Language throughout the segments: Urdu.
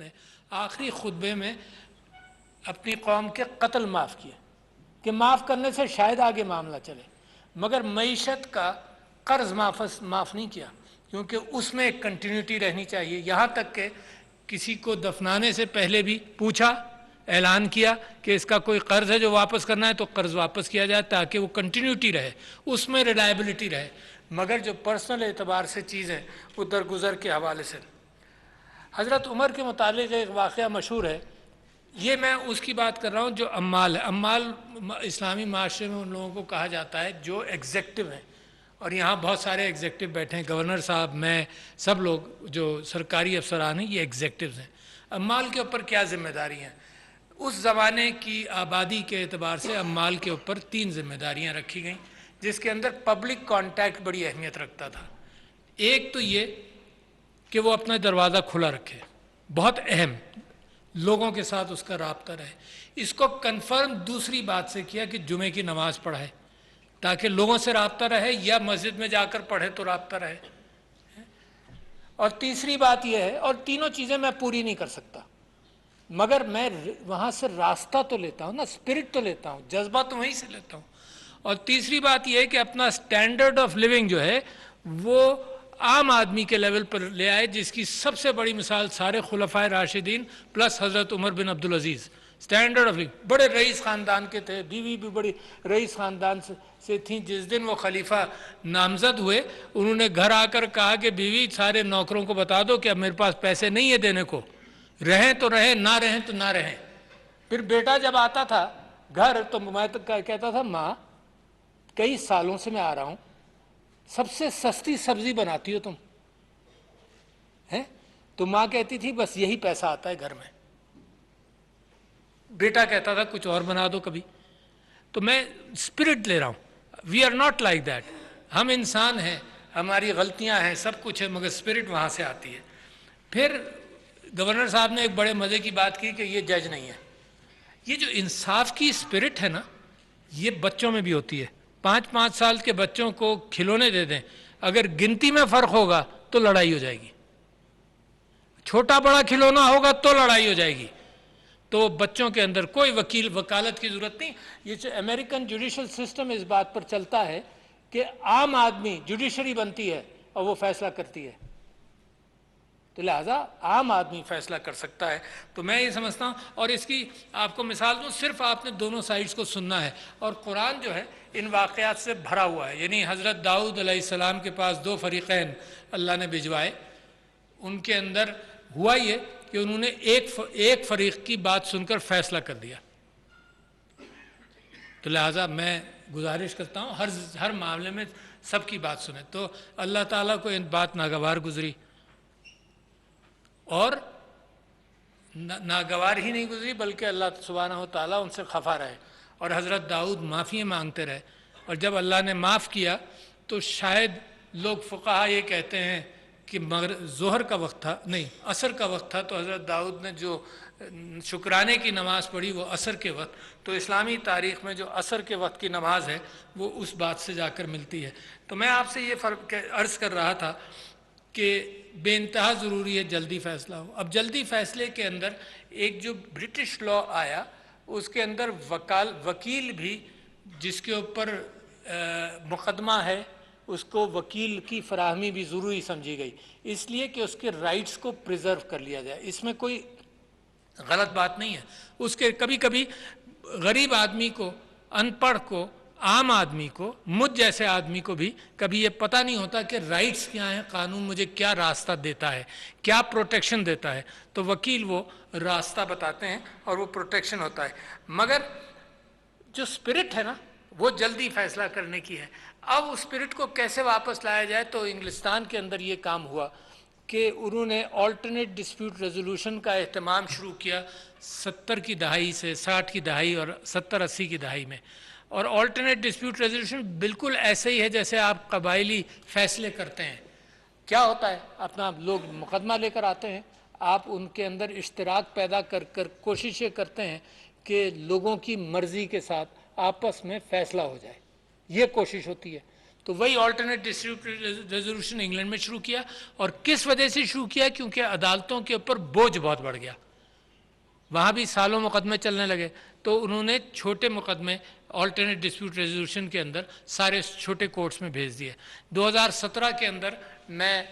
نے آخری خطبے میں اپنی قوم کے قتل معاف کیے کہ معاف کرنے سے شاید آگے معاملہ چلے، مگر معیشت کا قرض معاف نہیں کیا، کیونکہ اس میں ایک کنٹینیوٹی رہنی چاہیے، یہاں تک کہ کسی کو دفنانے سے پہلے بھی پوچھا، اعلان کیا کہ اس کا کوئی قرض ہے جو واپس کرنا ہے تو قرض واپس کیا جائے تاکہ وہ کنٹینیوٹی رہے، اس میں ریلائبلٹی رہے، مگر جو پرسنل اعتبار سے چیزیں وہ درگزر کے حوالے سے۔ حضرت عمر کے متعلق ایک واقعہ مشہور ہے، یہ میں اس کی بات کر رہا ہوں جو عمال ہے۔ عمال اسلامی معاشرے میں ان لوگوں کو کہا جاتا ہے جو ایگزیکٹو ہیں، اور یہاں بہت سارے ایگزیکٹو بیٹھے ہیں، گورنر صاحب، میں، سب لوگ جو سرکاری افسران ہیں یہ ایگزیکٹوز ہیں۔ عمال کے اوپر کیا ذمہ داری ہیں؟ اس زمانے کی آبادی کے اعتبار سے عمال کے اوپر 3 ذمہ داریاں رکھی گئیں، جس کے اندر پبلک کانٹیکٹ بڑی اہمیت رکھتا تھا۔ ایک تو یہ کہ وہ اپنا دروازہ کھلا رکھے، بہت اہم، لوگوں کے ساتھ اس کا رابطہ رہے۔ اس کو کنفرم دوسری بات سے کیا کہ جمعے کی نماز پڑھائے تاکہ لوگوں سے رابطہ رہے، یا مسجد میں جا کر پڑھے تو رابطہ رہے۔ اور تیسری بات یہ ہے، اور تینوں چیزیں میں پوری نہیں کر سکتا، مگر میں وہاں سے راستہ تو لیتا ہوں نا، اسپرٹ تو لیتا ہوں، جذبہ تو وہیں سے لیتا ہوں۔ اور تیسری بات یہ ہے کہ اپنا سٹینڈرڈ آف لیونگ جو ہے وہ عام آدمی کے لیول پر لے آئے، جس کی سب سے بڑی مثال سارے خلفائے راشدین پلس حضرت عمر بن عبدالعزیز۔ سٹینڈرڈ آف لیونگ، بڑے رئیس خاندان کے تھے، بیوی بھی بڑی رئیس خاندان سے تھیں۔ جس دن وہ خلیفہ نامزد ہوئے، انہوں نے گھر آ کر کہا کہ بیوی سارے نوکروں کو بتا دو کہ اب میرے پاس پیسے نہیں ہے دینے کو، رہیں تو رہیں، نہ رہیں تو نہ رہیں۔ پھر بیٹا جب آتا تھا گھر تو میں تو کہتا تھا ماں کئی سالوں سے میں آ رہا ہوں، سب سے سستی سبزی بناتی ہو تم ہیں؟ تو ماں کہتی تھی بس یہی پیسہ آتا ہے گھر میں۔ بیٹا کہتا تھا کچھ اور بنا دو کبھی۔ تو میں اسپرٹ لے رہا ہوں، we are not like that, ہم انسان ہیں، ہماری غلطیاں ہیں، سب کچھ ہے، مگر اسپرٹ وہاں سے آتی ہے۔ پھر گورنر صاحب نے ایک بڑے مزے کی بات کی کہ یہ جج نہیں ہے۔ یہ جو انصاف کی اسپرٹ ہے نا، یہ بچوں میں بھی ہوتی ہے۔ 5 سال کے بچوں کو کھلونے دے دیں، اگر گنتی میں فرق ہوگا تو لڑائی ہو جائے گی، چھوٹا بڑا کھلونا ہوگا تو لڑائی ہو جائے گی۔ تو بچوں کے اندر کوئی وکالت کی ضرورت نہیں۔ یہ جو امریکن جوڈیشل سسٹم اس بات پر چلتا ہے کہ عام آدمی جوڈیشری بنتی ہے اور وہ فیصلہ کرتی ہے، تو لہٰذا عام آدمی فیصلہ کر سکتا ہے۔ تو میں یہ سمجھتا ہوں، اور اس کی آپ کو مثال دوں، صرف آپ نے دونوں سائڈز کو سننا ہے، اور قرآن جو ہے ان واقعات سے بھرا ہوا ہے۔ یعنی حضرت داؤد علیہ السلام کے پاس 2 فریقین اللہ نے بھجوائے، ان کے اندر ہوا یہ کہ انہوں نے ایک فریق کی بات سن کر فیصلہ کر دیا۔ تو لہٰذا میں گزارش کرتا ہوں ہر معاملے میں سب کی بات سنیں۔ تو اللہ تعالیٰ کو ان بات ناگوار گزری، اور ناگوار ہی نہیں گزری بلکہ اللہ سبحانہ و تعالیٰ ان سے خفا رہے، اور حضرت داؤد معافی مانگتے رہے۔ اور جب اللہ نے معاف کیا تو شاید لوگ فقہا یہ کہتے ہیں کہ ظہر کا وقت تھا، نہیں عصر کا وقت تھا، تو حضرت داؤد نے جو شکرانے کی نماز پڑھی وہ عصر کے وقت، تو اسلامی تاریخ میں جو عصر کے وقت کی نماز ہے وہ اس بات سے جا کر ملتی ہے۔ تو میں آپ سے یہ فرق عرض کر رہا تھا کہ بے انتہا ضروری ہے جلدی فیصلہ ہو۔ اب جلدی فیصلے کے اندر ایک جو برٹش لا آیا، اس کے اندر وکیل بھی جس کے اوپر مقدمہ ہے، اس کو وکیل کی فراہمی بھی ضروری سمجھی گئی، اس لیے کہ اس کے رائٹس کو پریزرو کر لیا جائے۔ اس میں کوئی غلط بات نہیں ہے۔ اس کے کبھی کبھی غریب آدمی کو، ان پڑھ کو، عام آدمی کو، مجھ جیسے آدمی کو بھی کبھی یہ پتہ نہیں ہوتا کہ رائٹس کیا ہیں، قانون مجھے کیا راستہ دیتا ہے، کیا پروٹیکشن دیتا ہے، تو وکیل وہ راستہ بتاتے ہیں اور وہ پروٹیکشن ہوتا ہے۔ مگر جو اسپرٹ ہے نا وہ جلدی فیصلہ کرنے کی ہے۔ اب اس اسپرٹ کو کیسے واپس لایا جائے، تو انگلستان کے اندر یہ کام ہوا کہ انہوں نے آلٹرنیٹ ڈسپیوٹ ریزولوشن کا اہتمام شروع کیا 70 کی دہائی سے، 60 کی دہائی اور 70-80 کی دہائی میں۔ اور آلٹرنیٹ ڈسپیوٹ ریزولوشن بالکل ایسے ہی ہے جیسے آپ قبائلی فیصلے کرتے ہیں۔ کیا ہوتا ہے، اپنا لوگ مقدمہ لے کر آتے ہیں، آپ ان کے اندر اشتراک پیدا کر کوششیں کرتے ہیں کہ لوگوں کی مرضی کے ساتھ آپس میں فیصلہ ہو جائے، یہ کوشش ہوتی ہے۔ تو وہی آلٹرنیٹ ڈسپیوٹ ریزولوشن انگلینڈ میں شروع کیا. اور کس وجہ سے شروع کیا؟ کیونکہ عدالتوں کے اوپر بوجھ بہت بڑھ گیا, وہاں بھی سالوں مقدمے چلنے لگے, تو انہوں نے چھوٹے مقدمے آلٹرنیٹ ڈسپیوٹ ریزولوشن کے اندر سارے چھوٹے کورٹس میں بھیج دیے. 2017 کے اندر میں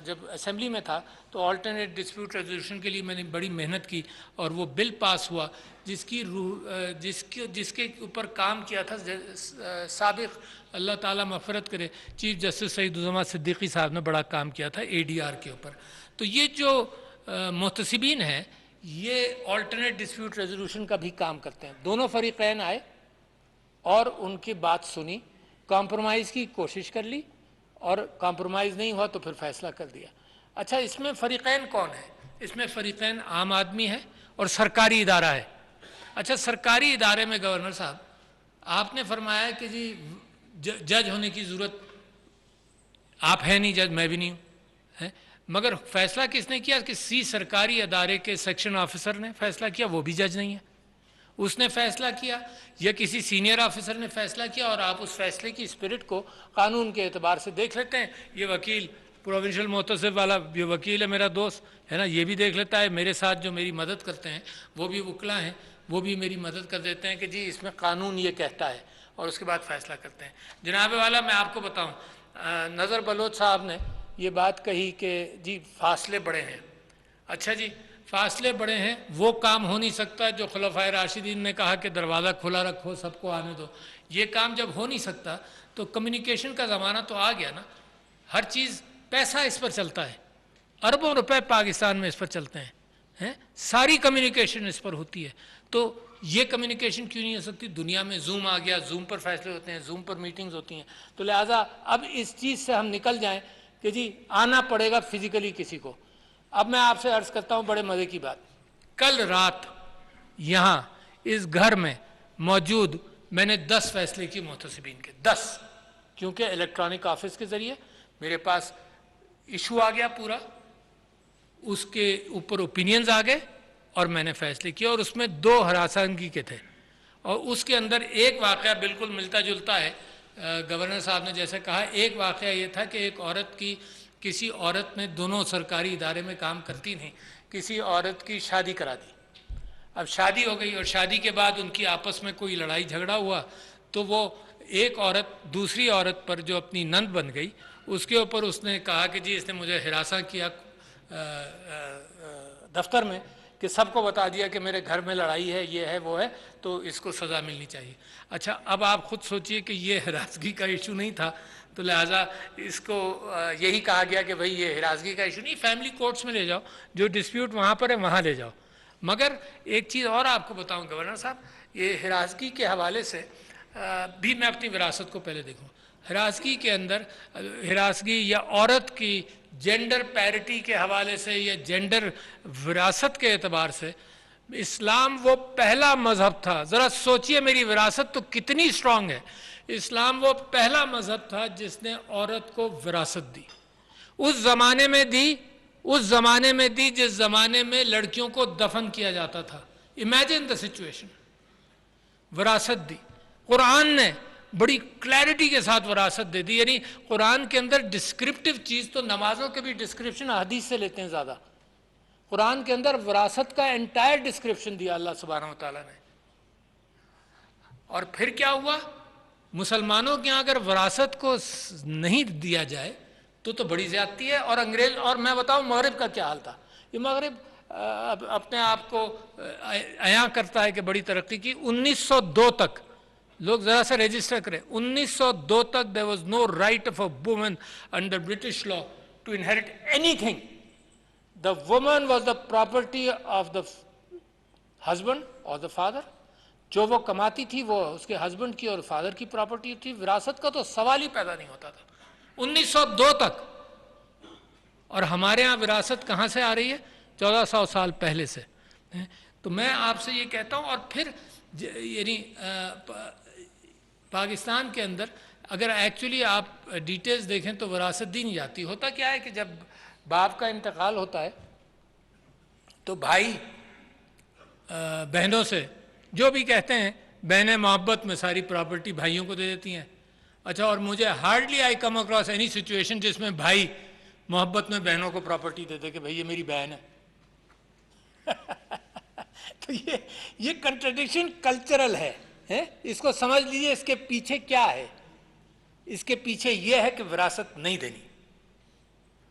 جب اسمبلی میں تھا تو آلٹرنیٹ ڈسپیوٹ ریزولوشن کے لیے میں نے بڑی محنت کی, اور وہ بل پاس ہوا جس کے اوپر کام کیا تھا سابق, اللہ تعالیٰ مغفرت کرے, چیف جسٹس سعید الزماں صدیقی صاحب نے بڑا کام کیا تھا ADR کے اوپر. تو یہ جو محتسبین ہیں یہ آلٹرنیٹ ڈسپیوٹ ریزولوشن کا بھی کام کرتے ہیں. دونوں فریقین آئے اور ان کی بات سنی, کمپرومائز کی کوشش کر لی, اور کمپرومائز نہیں ہوا تو پھر فیصلہ کر دیا. اچھا, اس میں فریقین کون ہیں؟ اس میں فریقین عام آدمی ہے اور سرکاری ادارہ ہے. اچھا, سرکاری ادارے میں گورنر صاحب آپ نے فرمایا کہ جی جج ہونے کی ضرورت, آپ ہیں نہیں جج, میں بھی نہیں ہوں, مگر فیصلہ کس نے کیا؟ کہ سرکاری ادارے کے سیکشن آفیسر نے فیصلہ کیا, وہ بھی جج نہیں ہے, اس نے فیصلہ کیا, یا کسی سینئر آفیسر نے فیصلہ کیا, اور آپ اس فیصلے کی اسپرٹ کو قانون کے اعتبار سے دیکھ لیتے ہیں. یہ وکیل پروونشل محتسب والا یہ وکیل ہے میرا دوست ہے نا, یہ بھی دیکھ لیتا ہے, میرے ساتھ جو میری مدد کرتے ہیں وہ بھی وکلا ہیں, وہ بھی میری مدد کر دیتے ہیں کہ جی اس میں قانون یہ کہتا ہے, اور اس کے بعد فیصلہ کرتے ہیں. جناب والا میں آپ کو بتاؤں, نظر بلوچ صاحب نے یہ بات کہی کہ جی فاصلے بڑے ہیں. اچھا جی, فاصلے بڑے ہیں, وہ کام ہو نہیں سکتا جو خلفائے راشدین نے کہا کہ دروازہ کھلا رکھو, سب کو آنے دو. یہ کام جب ہو نہیں سکتا تو کمیونیکیشن کا زمانہ تو آ گیا نا, ہر چیز پیسہ اس پر چلتا ہے, اربوں روپے پاکستان میں اس پر چلتے ہیں, ساری کمیونیکیشن اس پر ہوتی ہے. تو یہ کمیونیکیشن کیوں نہیں ہو سکتی؟ دنیا میں زوم آ گیا, زوم پر فیصلے ہوتے ہیں, زوم پر میٹنگز ہوتی ہیں. تو لہٰذا اب اس چیز سے ہم نکل جائیں کہ جی آنا پڑے گا فزیکلی کسی کو. اب میں آپ سے عرض کرتا ہوں بڑے مزے کی بات, کل رات یہاں اس گھر میں موجود میں نے 10 فیصلے کی محتسبین کے, 10, کیونکہ الیکٹرانک آفس کے ذریعے میرے پاس ایشو آ گیا پورا, اس کے اوپر اوپینینز آ گئے اور میں نے فیصلے کیے, اور اس میں 2 ہراسانگی کے تھے, اور اس کے اندر ایک واقعہ بالکل ملتا جلتا ہے. گورنر صاحب نے جیسے کہا, ایک واقعہ یہ تھا کہ ایک عورت کی, کسی عورت نے, دونوں سرکاری ادارے میں کام کرتی تھیں, کسی عورت کی شادی کرا دی. اب شادی ہو گئی اور شادی کے بعد ان کی آپس میں کوئی لڑائی جھگڑا ہوا, تو وہ ایک عورت دوسری عورت پر جو اپنی نند بن گئی اس کے اوپر اس نے کہا کہ جی اس نے مجھے ہراساں کیا دفتر میں, کہ سب کو بتا دیا کہ میرے گھر میں لڑائی ہے, یہ ہے وہ ہے, تو اس کو سزا ملنی چاہیے. اچھا, اب آپ خود سوچئے کہ یہ ہراسگی کا ایشو نہیں تھا, تو لہٰذا اس کو یہی کہا گیا کہ بھئی یہ ہراسگی کا ایشو نہیں, فیملی کورٹس میں لے جاؤ, جو ڈسپیوٹ وہاں پر ہے وہاں لے جاؤ. مگر ایک چیز اور آپ کو بتاؤں گورنر صاحب, یہ ہراسگی کے حوالے سے بھی میں اپنی وراثت کو پہلے دیکھوں. ہراسگی کے اندر, ہراسگی یا عورت کی جینڈر پیرٹی کے حوالے سے یا جینڈر وراثت کے اعتبار سے اسلام وہ پہلا مذہب تھا. ذرا سوچئے میری وراثت تو کتنی سٹرونگ ہے. اسلام وہ پہلا مذہب تھا جس نے عورت کو وراثت دی. اس زمانے میں دی, اس زمانے میں دی جس زمانے میں لڑکیوں کو دفن کیا جاتا تھا. امیجن دا سچویشن, وراثت دی. قرآن نے بڑی کلیئرٹی کے ساتھ وراثت دے دی. یعنی قرآن کے اندر ڈسکرپٹیو چیز تو نمازوں کے بھی ڈسکرپشن حدیث سے لیتے ہیں زیادہ. قرآن کے اندر وراثت کا انٹائر ڈسکرپشن دیا اللہ سبحانہ و تعالیٰ نے. اور پھر کیا ہوا, مسلمانوں کے یہاں اگر وراثت کو نہیں دیا جائے تو بڑی زیادتی ہے. اور انگریز, اور میں بتاؤں مغرب کا کیا حال تھا. یہ مغرب اپنے آپ کو عیاں کرتا ہے کہ بڑی ترقی کی. 1902 تک لوگ ذرا سا رجسٹر کریں, 1902 تک there was no right of a woman under British law to inherit anything. The woman was the property of the husband or the father. جو وہ کماتی تھی وہ اس کے ہسبینڈ کی اور فادر کی پراپرٹی تھی. وراثت کا تو سوال ہی پیدا نہیں ہوتا تھا 1902 تک. اور ہمارے ہاں وراثت کہاں سے آ رہی ہے؟ 1400 سال پہلے سے. تو میں آپ سے یہ کہتا ہوں, اور پھر یعنی پاکستان کے اندر اگر ایکچولی آپ ڈیٹیلز دیکھیں تو وراثت دی نہیں جاتی. ہوتا کیا ہے کہ جب باپ کا انتقال ہوتا ہے تو بھائی بہنوں سے جو بھی کہتے ہیں, بہنیں محبت میں ساری پراپرٹی بھائیوں کو دے دیتی ہیں. اچھا، اور مجھے ہارڈلی آئی کم اکراس اینی سچویشن جس میں بھائی محبت میں بہنوں کو پراپرٹی دیتے کہ بھائی یہ میری بہن ہے. تو یہ کنٹرڈکشن کلچرل ہے. اس کو سمجھ لیجیے اس کے پیچھے کیا ہے. اس کے پیچھے یہ ہے کہ وراثت نہیں دینی،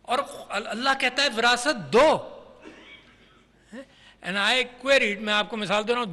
اور اللہ کہتا ہے وراثت دو. اینڈ آئی کوئریڈ، میں آپ کو مثال دے رہا ہوں